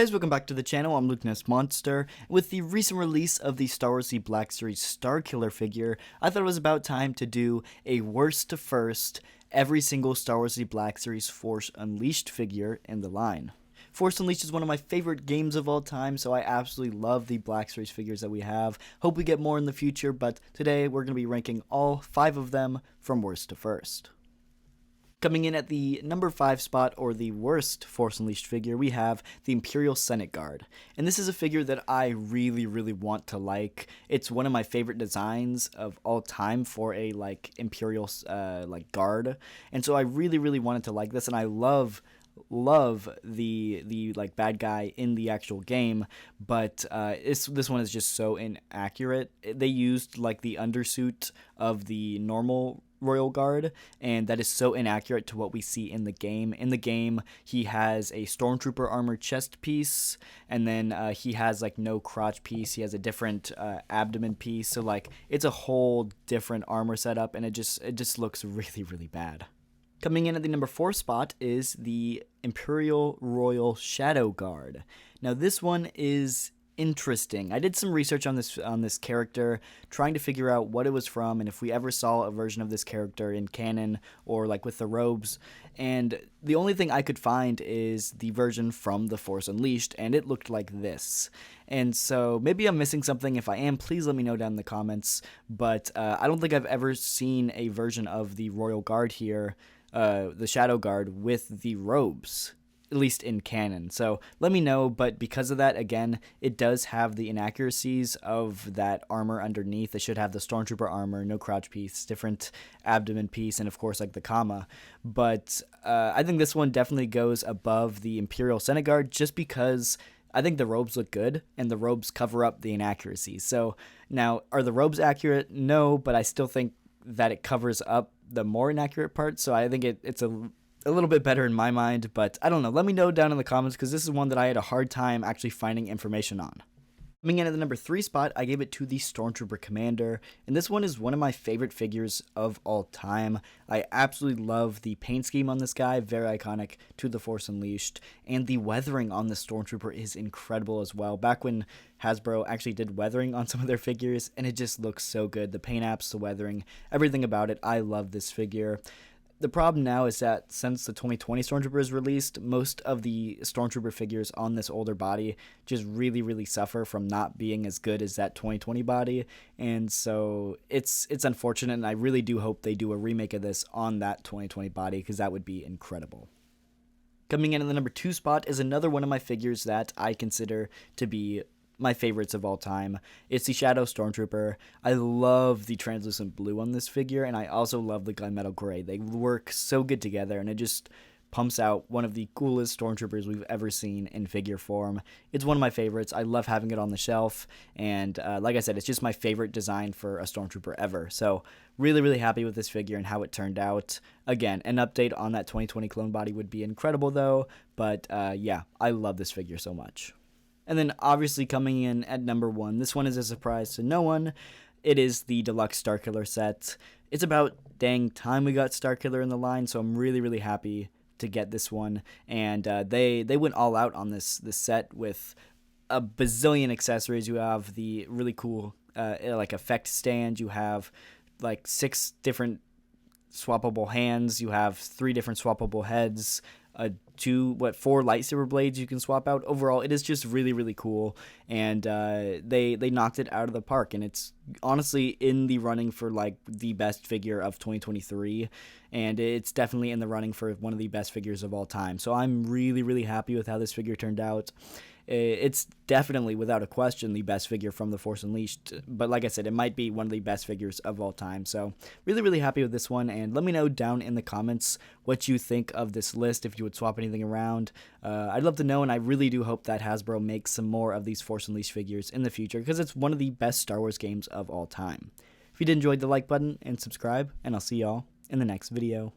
guys, welcome back to the channel. I'm Luke Monster. With the recent release of the Star Wars The Black Series Starkiller figure, I thought it was about time to do a worst to first every single Star Wars The Black Series Force Unleashed figure in the line. Force Unleashed is one of my favorite games of all time, so I absolutely love the Black Series figures that we have. Hope we get more in the future, but today we're going to be ranking all 5 of them from worst to first. Coming in at the number 5 spot, or the worst Force Unleashed figure, we have the Imperial Senate Guard. And this is a figure that I really want to like. It's one of my favorite designs of all time for a Imperial guard. And so I really wanted to like this, and I love the bad guy in the actual game, but this one is just so inaccurate. They used the undersuit of the normal Royal Guard, and that is so inaccurate to what we see in the game. In the game, he has a Stormtrooper armor chest piece, and then he has no crotch piece. He has a different abdomen piece, so it's a whole different armor setup, and it just looks really bad. Coming in at the number 4 spot is the Imperial Royal Shadow Guard. Now this one is interesting. I did some research on this character, trying to figure out what it was from and if we ever saw a version of this character in canon or with the robes, and the only thing I could find is the version from the Force Unleashed, and it looked like this. And so maybe I'm missing something. If I am, please let me know down in the comments, but I don't think I've ever seen a version of the Royal Guard here, the Shadow Guard, with the robes, at least in canon. So let me know, but because of that, again, it does have the inaccuracies of that armor underneath. It should have the Stormtrooper armor, no crouch piece, different abdomen piece, and of course the comma. But I think this one definitely goes above the Imperial Senate Guard just because I think the robes look good, and the robes cover up the inaccuracies. So now, are the robes accurate? No, but I still think that it covers up the more inaccurate parts, so I think it's a little bit better in my mind, but I don't know. Let me know down in the comments, because this is one that I had a hard time actually finding information on. Coming in at the number 3 spot, I gave it to the Stormtrooper Commander, and this one is one of my favorite figures of all time. I absolutely love the paint scheme on this guy, very iconic to the Force Unleashed, and the weathering on the Stormtrooper is incredible as well. Back when Hasbro actually did weathering on some of their figures, and it just looks so good. The paint apps, the weathering, everything about it, I love this figure. The problem now is that since the 2020 Stormtrooper is released, most of the Stormtrooper figures on this older body just really suffer from not being as good as that 2020 body, and so it's unfortunate, and I really do hope they do a remake of this on that 2020 body, because that would be incredible. Coming in at the number 2 spot is another one of my figures that I consider to be my favorites of all time. It's the Shadow Stormtrooper. I love the translucent blue on this figure, and I also love the gunmetal gray. They work so good together, and it just pumps out one of the coolest Stormtroopers we've ever seen in figure form. It's one of my favorites. I love having it on the shelf, and like I said, it's just my favorite design for a Stormtrooper ever. So really happy with this figure and how it turned out. Again, an update on that 2020 clone body would be incredible though, but yeah, I love this figure so much. And then obviously coming in at number 1, this one is a surprise to no one. It is the Deluxe Starkiller set. It's about dang time we got Starkiller in the line, so I'm really happy to get this one. And they went all out on this set with a bazillion accessories. You have the really cool effect stand. You have 6 different swappable hands. You have 3 different swappable heads. 4 lightsaber blades you can swap out. Overall, it is just really cool, and they knocked it out of the park, and it's honestly in the running for the best figure of 2023, and it's definitely in the running for one of the best figures of all time. So I'm really happy with how this figure turned out. It's definitely, without a question, the best figure from the Force Unleashed, but like I said, it might be one of the best figures of all time. So really happy with this one, and let me know down in the comments what you think of this list, if you would swap anything around. I'd love to know, and I really do hope that Hasbro makes some more of these Force Unleashed figures in the future, because it's one of the best Star Wars games of all time. If you did enjoy, the like button and subscribe, and I'll see y'all in the next video.